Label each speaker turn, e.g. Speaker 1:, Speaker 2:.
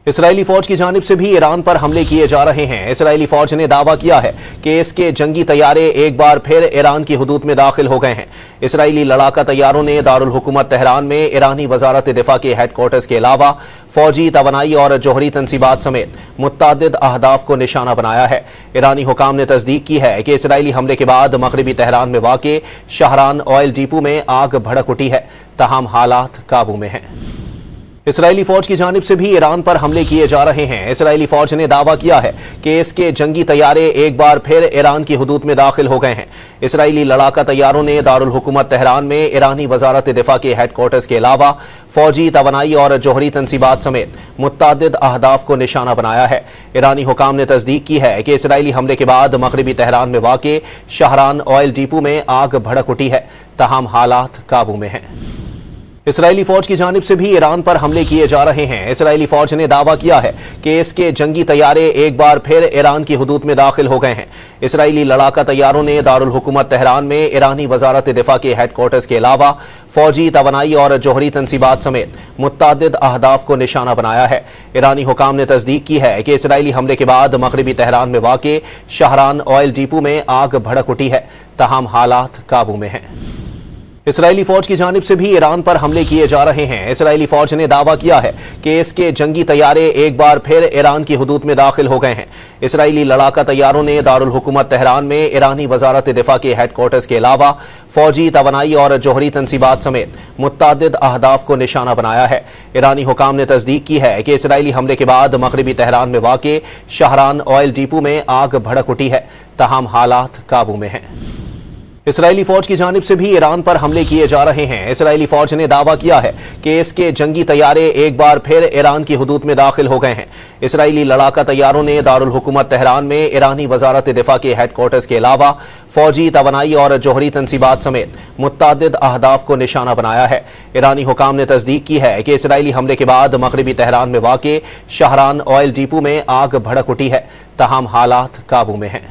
Speaker 1: Israeli फौज की जानिब से भी ईरान पर हमले किए जा रहे हैं। इसराइली फौज ने दावा किया है कि इसके जंगी तैयारे एक बार फिर ईरान की हुदूद में दाखिल हो गए हैं। इसराइली लड़ाका तैयारों ने दारुल हुकूमत तेहरान में ईरानी वजारत दिफा के हेडक्वार्टर्स के अलावा फौजी तवानाई और जौहरी तनसीबात समेत मुतअद्दिद अहदाफ को निशाना बनाया है। ईरानी हुकाम ने तस्दीक की है कि इसराइली हमले के बाद मगरबी तेहरान में वाक़े शहरान ऑयल डिपो में आग भड़क उठी है, तहम हालात काबू में हैं। इसराइली फौज की जानिब से भी ईरान पर हमले किए जा रहे हैं। इसराइली फौज ने दावा किया है कि इसके जंगी तैयारे एक बार फिर ईरान की हुदूद में दाखिल हो गए हैं। इसराइली लड़ाका तैयारों ने दारुल हुकूमत तेहरान में ईरानी वजारत दिफा के हेडक्वार्टर्स के अलावा फौजी तवानाई और जौहरी तनसीबात समेत मुतअद्दिद अहदाफ को निशाना बनाया है। ईरानी हुकाम ने तस्दीक की है कि इसराइली हमले के बाद मगरबी तेहरान में वाक़े शहरान ऑयल डिपो में आग भड़क उठी है, तहम हालात काबू में हैं। इसराइली फौज की जानिब से भी ईरान पर हमले किए जा रहे हैं। इसराइली फौज ने दावा किया है कि इसके जंगी तैयारे एक बार फिर ईरान की हुदूद में दाखिल हो गए हैं। इसराइली लड़ाका तैयारों ने दारुल हुकूमत तेहरान में ईरानी वजारत दिफा के हेडक्वार्टर्स के अलावा फौजी तवानाई और जौहरी तनसीबात समेत मुतअद्दिद अहदाफ को निशाना बनाया है। ईरानी हुकाम ने तस्दीक की है कि इसराइली हमले के बाद मगरबी तेहरान में वाक़े शहरान ऑयल डिपो में आग भड़क उठी है, तहम हालात काबू में हैं। इसराइली फौज की जानिब से भी ईरान पर हमले किए जा रहे हैं। इसराइली फौज ने दावा किया है कि इसके जंगी तैयारे एक बार फिर ईरान की हुदूद में दाखिल हो गए हैं। इसराइली लड़ाका तैयारों ने दारुल हुकूमत तेहरान में ईरानी वजारत दिफा के हेडक्वार्टर्स के अलावा फौजी तवानाई और जौहरी तनसीबात समेत मुतअद्दिद अहदाफ को निशाना बनाया है। ईरानी हुकाम ने तस्दीक की है कि इसराइली हमले के बाद मगरबी तेहरान में वाक़े शहरान ऑयल डिपो में आग भड़क उठी है, तहम हालात काबू में हैं। इसराइली फौज की जानिब से भी ईरान पर हमले किए जा रहे हैं। इसराइली फौज ने दावा किया है कि इसके जंगी तैयारे एक बार फिर ईरान की हुदूद में दाखिल हो गए हैं। इसराइली लड़ाका तैयारों ने दारुल हुकूमत तेहरान में ईरानी वजारत दिफा के हेडक्वार्टर्स के अलावा फौजी तवानाई और जौहरी तनसीबात समेत मुतअद्दिद अहदाफ को निशाना बनाया है। ईरानी हुकाम ने तस्दीक की है कि इसराइली हमले के बाद मगरबी तेहरान में वाक़े शहरान ऑयल डिपो में आग भड़क उठी है, तहम हालात काबू में हैं।